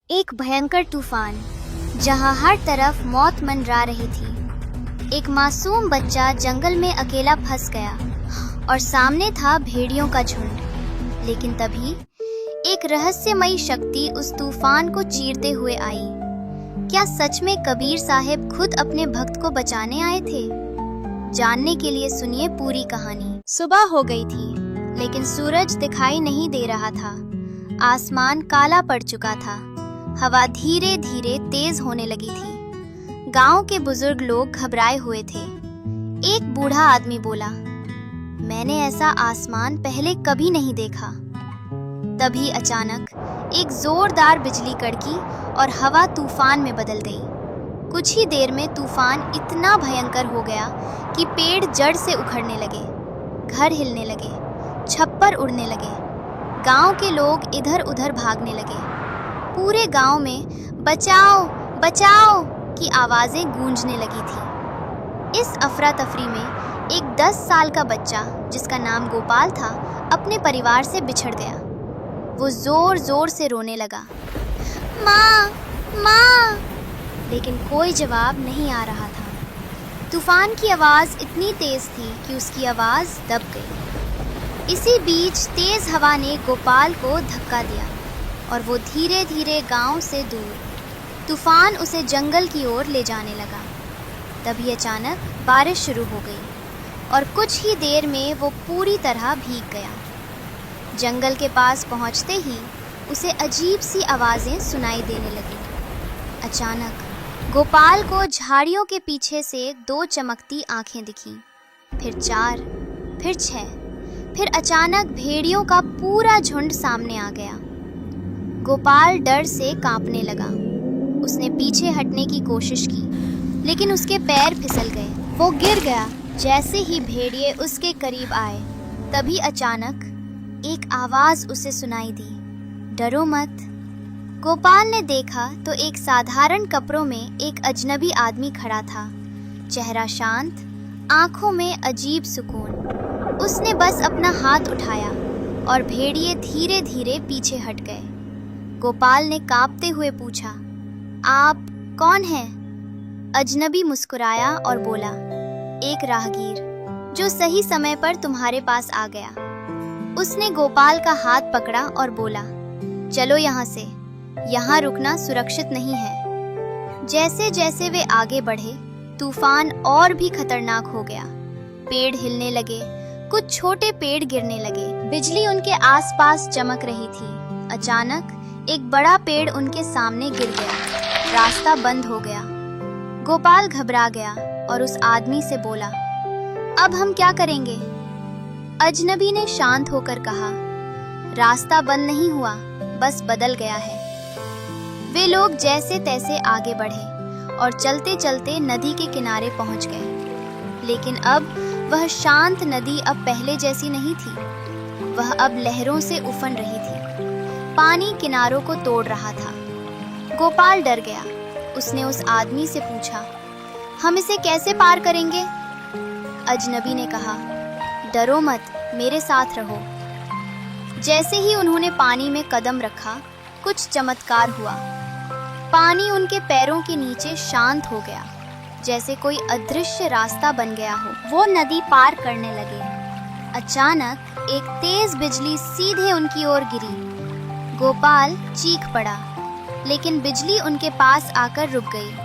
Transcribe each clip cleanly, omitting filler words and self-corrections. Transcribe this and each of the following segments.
एक भयंकर तूफान जहां हर तरफ मौत मंडरा रही थी। एक मासूम बच्चा जंगल में अकेला फंस गया और सामने था भेड़ियों का झुंड। लेकिन तभी एक रहस्यमयी शक्ति उस तूफान को चीरते हुए आई। क्या सच में कबीर साहिब खुद अपने भक्त को बचाने आए थे? जानने के लिए सुनिए पूरी कहानी। सुबह हो गई थी, लेकिन सूरज दिखाई नहीं दे रहा था। आसमान काला पड़ चुका था। हवा धीरे धीरे तेज होने लगी थी। गांव के बुजुर्ग लोग घबराए हुए थे। एक बूढ़ा आदमी बोला, मैंने ऐसा आसमान पहले कभी नहीं देखा। तभी अचानक एक जोरदार बिजली कड़की और हवा तूफान में बदल गई। कुछ ही देर में तूफान इतना भयंकर हो गया कि पेड़ जड़ से उखड़ने लगे, घर हिलने लगे, छप्पर उड़ने लगे। गांव के लोग इधर उधर भागने लगे। पूरे गांव में बचाओ बचाओ की आवाजें गूंजने लगी थी। इस अफरा तफरी में एक 10 साल का बच्चा, जिसका नाम गोपाल था, अपने परिवार से बिछड़ गया। वो जोर जोर से रोने लगा, माँ माँ, लेकिन कोई जवाब नहीं आ रहा था। तूफान की आवाज़ इतनी तेज थी कि उसकी आवाज़ दब गई। इसी बीच तेज हवा ने गोपाल को धक्का दिया और वो धीरे धीरे गांव से दूर, तूफान उसे जंगल की ओर ले जाने लगा। तभी अचानक बारिश शुरू हो गई और कुछ ही देर में वो पूरी तरह भीग गया। जंगल के पास पहुंचते ही उसे अजीब सी आवाज़ें सुनाई देने लगीं। अचानक गोपाल को झाड़ियों के पीछे से 2 चमकती आंखें दिखीं, फिर 4, फिर 6, फिर अचानक भेड़ियों का पूरा झुंड सामने आ गया। गोपाल डर से कांपने लगा। उसने पीछे हटने की कोशिश की, लेकिन उसके पैर फिसल गए। वो गिर गया। जैसे ही भेड़िए उसके करीब आए, तभी अचानक एक आवाज उसे सुनाई दी, डरो मत। गोपाल ने देखा तो एक साधारण कपड़ों में एक अजनबी आदमी खड़ा था। चेहरा शांत, आंखों में अजीब सुकून। उसने बस अपना हाथ उठाया और भेड़िए धीरे धीरे पीछे हट गए। गोपाल ने कांपते हुए पूछा, आप कौन हैं? अजनबी मुस्कुराया और बोला, एक राहगीर जो सही समय पर तुम्हारे पास आ गया। उसने गोपाल का हाथ पकड़ा और बोला, चलो यहाँ से, यहाँ रुकना सुरक्षित नहीं है। जैसे जैसे वे आगे बढ़े, तूफान और भी खतरनाक हो गया। पेड़ हिलने लगे, कुछ छोटे पेड़ गिरने लगे, बिजली उनके आसपास चमक रही थी। अचानक एक बड़ा पेड़ उनके सामने गिर गया। रास्ता बंद हो गया। गोपाल घबरा गया और उस आदमी से बोला, अब हम क्या करेंगे? अजनबी ने शांत होकर कहा, रास्ता बंद नहीं हुआ, बस बदल गया है। वे लोग जैसे तैसे आगे बढ़े और चलते चलते नदी के किनारे पहुंच गए। लेकिन अब वह शांत नदी अब पहले जैसी नहीं थी। वह अब लहरों से उफन रही थी। पानी किनारों को तोड़ रहा था। गोपाल डर गया। उसने उस आदमी से पूछा, हम इसे कैसे पार करेंगे? अजनबी ने कहा, डरो मत, मेरे साथ रहो। जैसे ही उन्होंने पानी में कदम रखा, कुछ चमत्कार हुआ। पानी उनके पैरों के नीचे शांत हो गया, जैसे कोई अदृश्य रास्ता बन गया हो। वो नदी पार करने लगे। अचानक एक तेज बिजली सीधे उनकी ओर गिरी। गोपाल चीख पड़ा, लेकिन बिजली उनके पास आकर रुक गई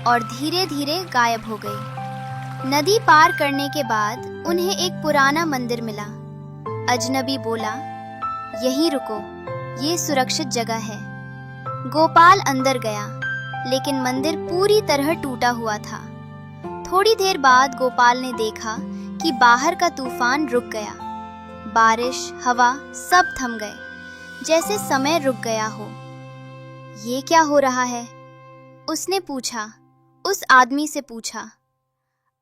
और धीरे धीरे गायब हो गई। नदी पार करने के बाद उन्हें एक पुराना मंदिर मिला। अजनबी बोला, यहीं रुको, ये सुरक्षित जगह है। गोपाल अंदर गया, लेकिन मंदिर पूरी तरह टूटा हुआ था। थोड़ी देर बाद गोपाल ने देखा कि बाहर का तूफान रुक गया। बारिश, हवा सब थम गए, जैसे समय रुक गया हो। ये क्या हो रहा है? उसने पूछा, उस आदमी से पूछा।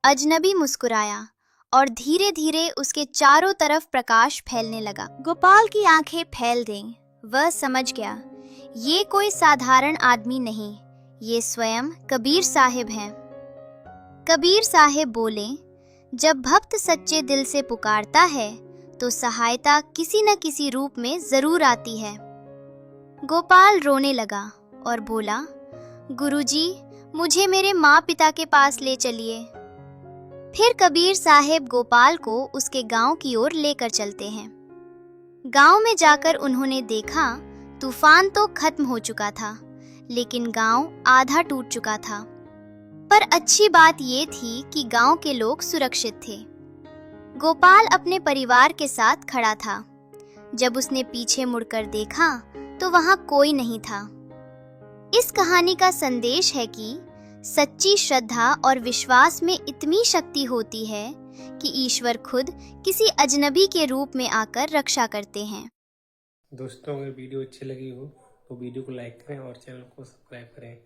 अजनबी मुस्कुराया और धीरे धीरे उसके चारों तरफ प्रकाश फैलने लगा। गोपाल की आंखें फैल गईं। वह समझ गया, ये कोई साधारण आदमी नहीं, ये स्वयं कबीर साहिब हैं। कबीर साहिब बोले, जब भक्त सच्चे दिल से पुकारता है तो सहायता किसी न किसी रूप में जरूर आती है। गोपाल रोने लगा और बोला, गुरुजी, मुझे मेरे माँ पिता के पास ले चलिए। फिर कबीर साहेब गोपाल को उसके गांव की ओर लेकर चलते हैं। गांव में जाकर उन्होंने देखा तूफान तो खत्म हो चुका था, लेकिन गांव आधा टूट चुका था। पर अच्छी बात ये थी कि गांव के लोग सुरक्षित थे। गोपाल अपने परिवार के साथ खड़ा था। जब उसने पीछे मुड़कर देखा तो वहां कोई नहीं था। इस कहानी का संदेश है कि सच्ची श्रद्धा और विश्वास में इतनी शक्ति होती है कि ईश्वर खुद किसी अजनबी के रूप में आकर रक्षा करते हैं। दोस्तों, अगर वीडियो अच्छी लगी हो तो वीडियो को लाइक करें और चैनल को सब्सक्राइब करें।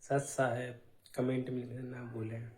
सच साहब कमेंट में लिखना ना भूलें।